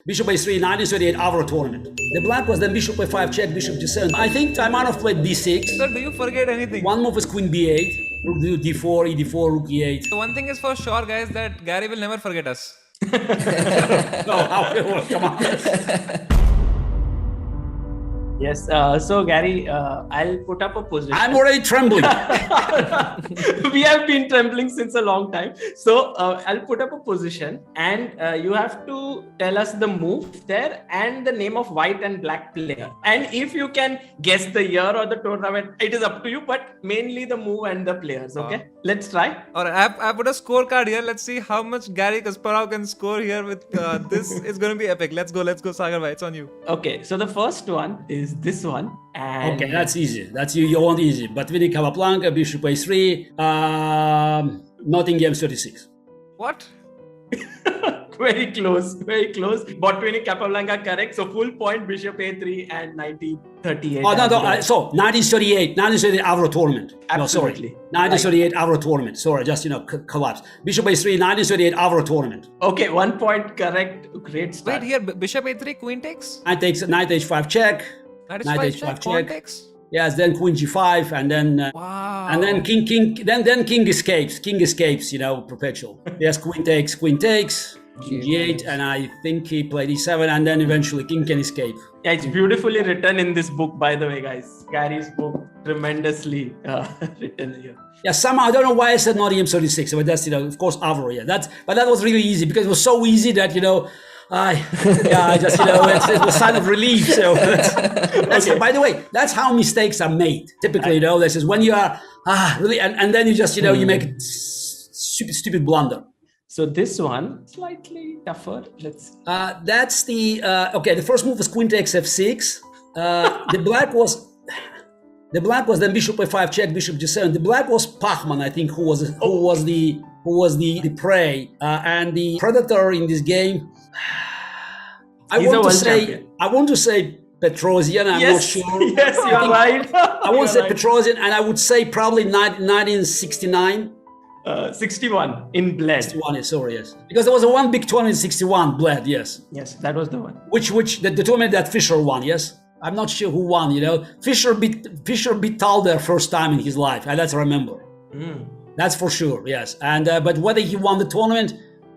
Bishop a3, 1938 Avro tournament. The black was then bishop a5 check, bishop g7. I think Taimanov played d6. Sir, do you forget anything? One move was queen b8, rook d4, e4, rook e8. So one thing is for sure, guys, that Garry will never forget us. Oh, come on. Yes, so Garry, I'll put up a position. I'm already trembling. We have been trembling since a long time. So I'll put up a position and you have to tell us the move there and the name of white and black player. And if you can guess the year or the tournament, it is up to you, but mainly the move and the players, okay? Let's try. Alright, I put a scorecard here. Let's see how much Garry Kasparov can score here with this. It's going to be epic. Let's go, Sagar bhai. It's on you. Okay, so the first one is this one. And Okay, that's easy. That's you want easy. But winning Capablanca, bishop a3, Nottingham 36. What? Very close, very close. Botwini Capablanca correct. So full point, bishop a3 and 1938. Oh, no. So 1938 Avro tournament. Absolutely. No, sorry. 1938 Avro tournament. Sorry, just, collapse. Bishop a3, 1938 Avro tournament. Okay, 1 point correct. Great start. Wait, here, bishop a3, queen takes? Knight h5 check. Knight Knight h5 h5 pawn check. takes? Yes, then queen g5, and then Wow. and then then king escapes. King escapes, perpetual. Yes, queen takes, g8, and I think he played e7, and then eventually king can escape. Yeah, it's beautifully written in this book, by the way, guys. Garry's book, tremendously written here. Yeah, somehow I don't know why I said Nottingham 36, but that's of course Avro. Yeah, but that was really easy because it was so easy that I just it was sign of relief. So that's Okay. by the way, that's how mistakes are made. Typically, this is when you are really, and then you just you make a stupid blunder. So this one, slightly tougher. Let's see. That's the okay. The first move was queen takes f6. The black was then bishop a5 check, bishop g7. The black was Pachman, I think, who was the prey and the predator in this game. I want to say Petrosian. I'm not sure. Yes, you're right. I won't say Petrosian, and I would say probably 1969. 61 in Bled. 61, yes, sorry, yes. Because there was a one big tournament in 61, Bled, yes. Yes, that was the one. Which the tournament that Fischer won, yes. I'm not sure who won, Fischer beat Tal their first time in his life. That's I remember. That's for sure, yes. And but whether he won the tournament,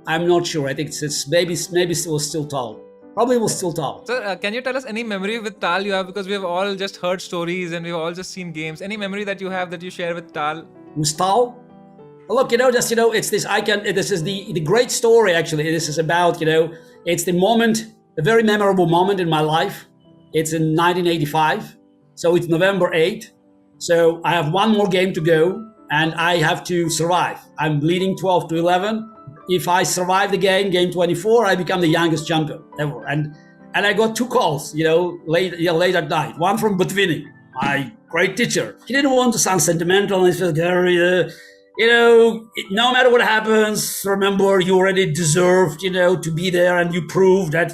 I'm not sure. I think it's maybe it was still Tal. Probably it was still Tal. Sir, can you tell us any memory with Tal you have? Because we have all just heard stories and we've all just seen games. Any memory that you have that you share with Tal? Who's Tal? Well, look, it's this this is the great story, actually. This is about, it's the moment, a very memorable moment in my life. It's in 1985. So it's November 8th. So I have one more game to go and I have to survive. I'm leading 12-11. If I survive the game 24, I become the youngest champion ever. And I got 2 calls, late at night. One from Botwini, my great teacher. He didn't want to sound sentimental. And he said, Garry, no matter what happens, remember you already deserved, to be there, and you proved that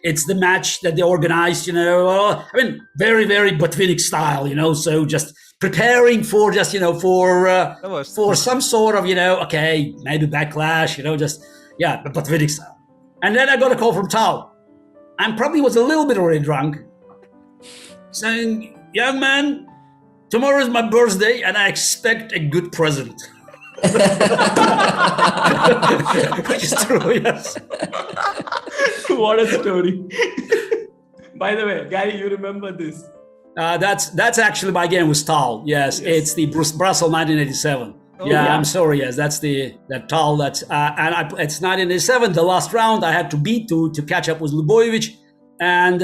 it's the match that they organized, very, very Botwinic style, so just preparing for just, for some sort of, okay, maybe backlash, Botwinic style. And then I got a call from Tal, and probably was a little bit already drunk, saying, young man, tomorrow is my birthday and I expect a good present. Which is true, yes. What a story. By the way, Garry, you remember this? That's actually my game with Tal. Yes, it's the Brussels 1987. Yeah, I'm sorry. Yes, that's that Tal. It's 1987. The last round I had to beat to catch up with Lubojevic, and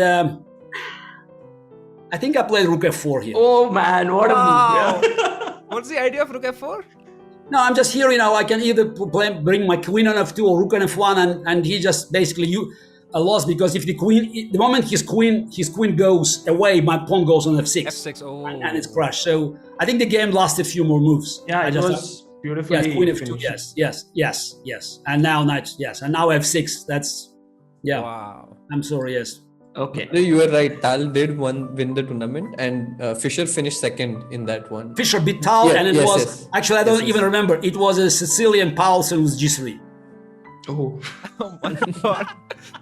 I think I played Rook F4 here. Oh man, what a move! Yeah. What's the idea of Rook F4? No, I'm just here. I can either bring my queen on F2 or Rook on F1, and he just basically lost because if the moment his queen goes away, my pawn goes on F6. F6, oh. And it's crushed. So I think the game lasted a few more moves. Yeah, it was beautifully. Yes, queen F2. Yes. And now knight. Yes, and now F6. That's Wow. I'm sorry. Yes. Okay. So you were right. Tal did win the tournament, and Fischer finished second in that one. Fischer beat Tal, and it was actually I don't even remember. It was a Sicilian Paulsen with G3. Oh. Oh my god.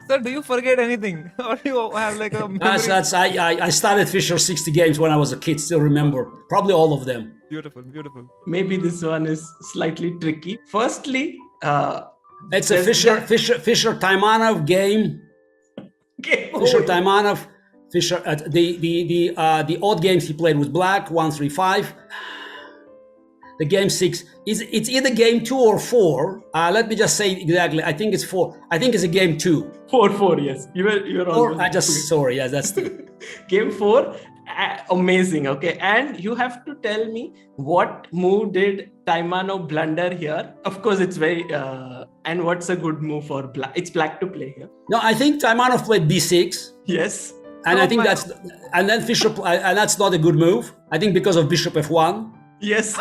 Sir, do you forget anything? Or do you have like a memory? I started Fischer 60 games when I was a kid. Still remember probably all of them. Beautiful, beautiful. Maybe this one is slightly tricky. Firstly, It's a there's Fischer Taimanov game. game Fischer over. Taimanov. Fischer. The odd games he played was black 1, 3, 5. The game 6 it's either game 2 or 4. Let me just say exactly. I think it's 4. I think it's a game 2. 4-4, yes. You're Or almost sorry. Yes, that's the. game 4. Amazing. Okay, and you have to tell me what move did Taimanov blunder here. Of course, it's very and what's a good move for black? It's black to play here. No, I think Taimanov played b6. Yes. And Oh I think my- and then Fischer, and that's not a good move. I think because of Bishop F1. Yes.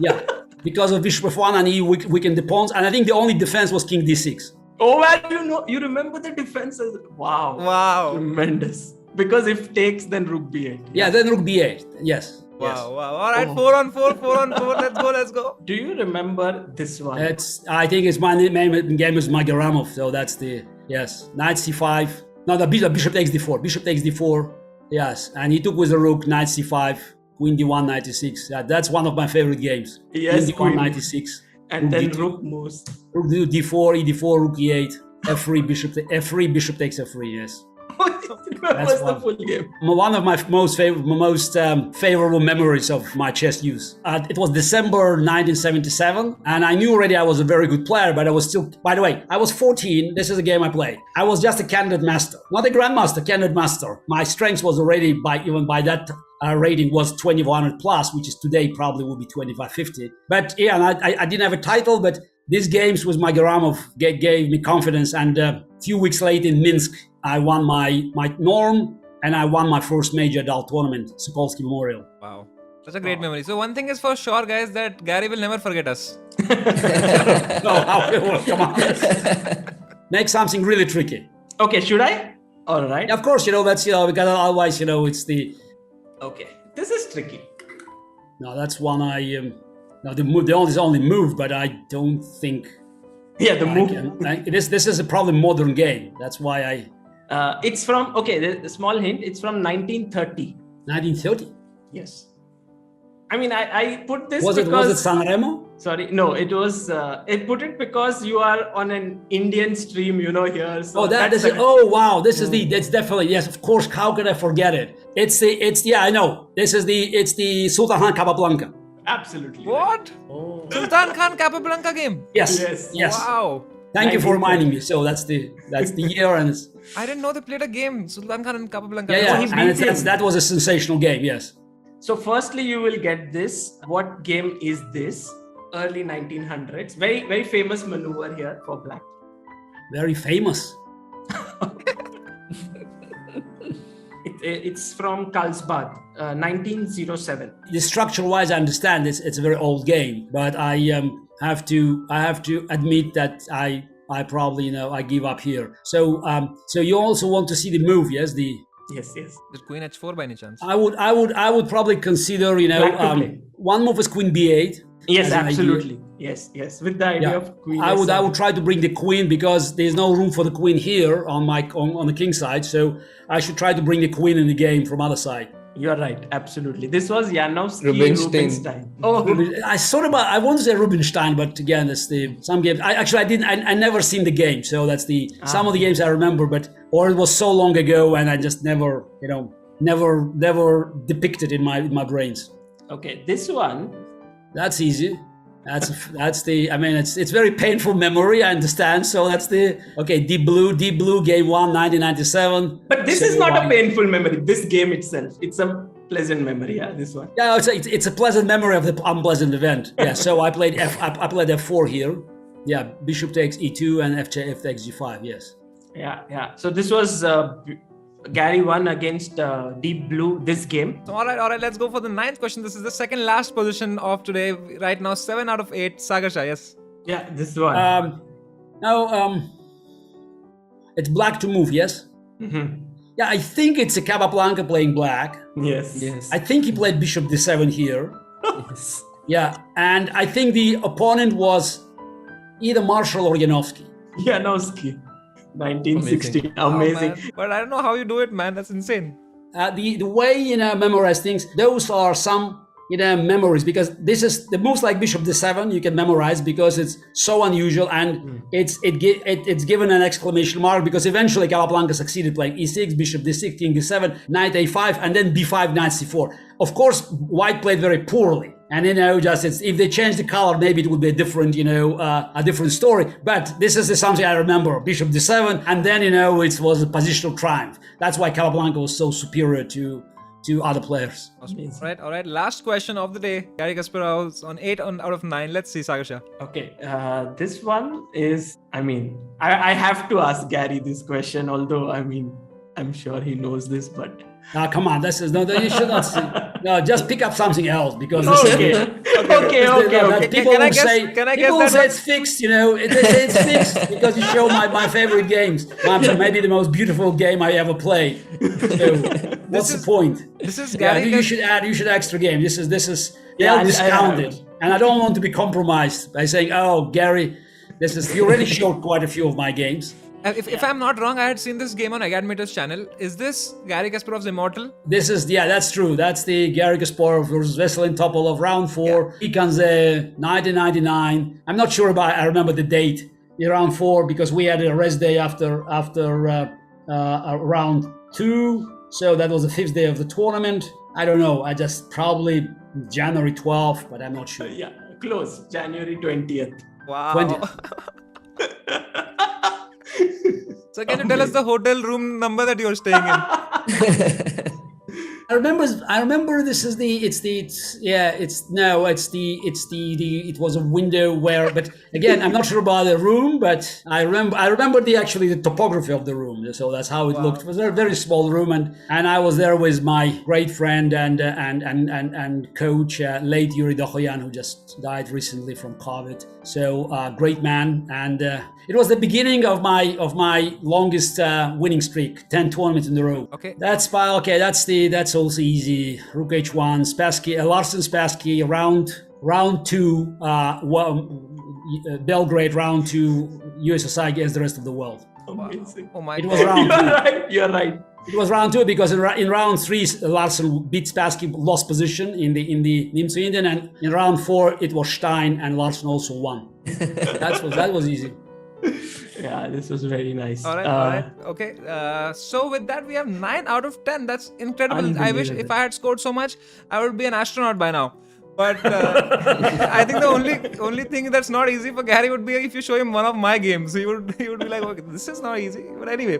Yeah, because of Bishop F1 and he weakened the pawns. And I think the only defense was King D6. Oh well, you remember the defenses. Wow. Wow. Tremendous. Because if takes, then Rook B8. Yeah, then Rook B8. Yes. Wow, wow. All right, Oh. 4 on 4, 4 on 4. Let's go. Do you remember this one? I think it's my name game is Magaramov. So that's the yes. Knight C5. No, the Bishop takes D4. Bishop takes D4. Yes, and he took with the Rook Knight C5. Queen D1 96. Yeah, that's one of my favorite games. Yes, Queen D1 Queen. 96. And then D2. Rook moves. Rook D4, E4, Rook E8, F3, F3, Bishop takes F3. Yes. Remembers the one. full game. One of my most favorable memories of my chess use. It was December 1977, and I knew already I was a very good player, but I was still. By the way, I was 14. This is a game I played. I was just a candidate master, not a grandmaster, candidate master. My strength was already even by that rating was 2100 plus, which is today probably would be 2550. But yeah, and I didn't have a title, but these games with Magaramov gave me confidence. And a few weeks later in Minsk, I won my norm and I won my first major adult tournament, Sokolowy Memorial. Wow. Such a great memory. So one thing is for sure, guys, that Garry will never forget us. No, come on. Make something really tricky. Okay, should I? All right. Of course, that's, because otherwise, it's the, Okay, this is tricky. no, that's one no, the only move, but I don't think Yeah, the I move. can. This is a probably modern game. That's why It's from, okay, the small hint, it's from 1930. 1930. Yes. I mean, I put this Was it because... Sanremo? Sorry, no, it was, I put it because you are on an Indian stream, here. So Oh, that's wow, that's definitely, yes, of course, how could I forget it? Yeah, I know. It's the Sultan Khan Capablanca. Absolutely. What? Oh. Sultan Khan Capablanca game? Yes. Wow. Thank you for 1930. reminding me. So that's the year, and it's, I didn't know they played a game, Sultan Khan and Capablanca. yeah, he and beat him. that was a sensational game. Yes. So firstly, you will get this. What game is this? Early 1900s. Very, very famous maneuver here for black. Very famous. It's from Karlsbad, 1907. The structure-wise, I understand it's a very old game, but I have to admit that I probably I give up here. So you also want to see the move, yes? Yes. Did Queen H4 by any chance? I would probably consider Black to play. one move is Queen B8. Yes, as an idea. absolutely. Yes. With the idea Yeah. of Queen. I would S7. try to bring the queen because there's no room for the queen here on the king side. So I should try to bring the queen in the game from other side. You're right. Absolutely. This was Janowski Rubinstein. Rubinstein. Oh, I want to say Rubinstein, but again, that's some games. I never seen the game, so that's some of the games I remember, or it was so long ago and I just never depicted in my brains. okay. This one. That's easy. It's very painful memory, I understand. So that's Deep Blue game 1, 1997. But this is not a painful memory. This game itself, it's a pleasant memory. Yeah, this one. Yeah, it's a pleasant memory of the unpleasant event. Yeah, so I played F4 here. Yeah, Bishop takes E2 and F takes G5. Yes. Yeah. So this was Garry won against Deep Blue this game. So, all right, let's go for the 9th question. This is the second last position of today. Right now, 7 out of 8. Sagar Shah, yes. Yeah, this one. It's black to move. Yes. Mhm. Yeah, I think it's a Capablanca playing black. Yes. I think he played Bishop D7 here. Yes. Yeah, and I think the opponent was either Marshall or Janowski. Janowski, 1960. Amazing. Man. But I don't know how you do it, man. That's insane. The way memorize things, those are some memories, because this is the moves like bishop d7 you can memorize because it's so unusual, and it's given an exclamation mark because eventually Capablanca succeeded playing e6, bishop d6, king d7, knight a5, and then b5, knight c4. Of course, white played very poorly, and if they changed the color, maybe it would be a different a different story. But this is something I remember: bishop d7, and then it was a positional triumph. That's why Capablanca was so superior to other players. All right. Last question of the day. Garry Kasparovs on 8 out of 9. Let's see, Sagar. Okay, this one is, I have to ask Garry this question, although, I'm sure he knows this, but... Come on, you should not say. No, just pick up something else, because Okay. People Can I say guess it's fixed, they say it's fixed because you show my favorite games. Maybe the most beautiful game I ever played. So, what's the point? This is Garry. You should add extra game. This is they'll discount it, and I don't want to be compromised by saying, "Oh, Garry, you already showed quite a few of my games." If I'm not wrong, I had seen this game on Agadmeter's channel. Is this Garry Kasparov's Immortal? That's true. That's the Garry Kasparov versus Veselin Topolov round 4. Ikanze 1999. I'm not sure I remember the date. Round 4, because we had a rest day after round 2. So that was the 5th day of the tournament. I don't know. I just probably January 12th, but I'm not sure. Yeah, close. January 20th. Wow. 20th. So can you tell us the hotel room number that you're staying in? I remember this is it was a window where, but again, I'm not sure about the room, but I remember the topography of the room. So that's how it looked. It was a very small room, and I was there with my great friend and coach, late Yuri Dokhoyan, who just died recently from COVID. So great man, and it was the beginning of my longest winning streak, 10 tournaments in a row. Okay. That's also easy. Rook h1, Spassky, Larsen Spassky, round 2, Belgrade, round 2, USSR against the rest of the world. Amazing. Oh my It God. was round 2. You're right. It was round 2 because in round 3, Larsen beat Spassky, lost position in the Nimzo Indian, and in round 4 it was Stein, and Larsen also won. That was easy. Yeah, this was very nice. All right. Okay. So with that, we have 9 out of 10. That's incredible. I wish if I had scored so much, I would be an astronaut by now. But I think the only thing that's not easy for Garry would be if you show him one of my games. He would be like, okay, this is not easy. But anyway.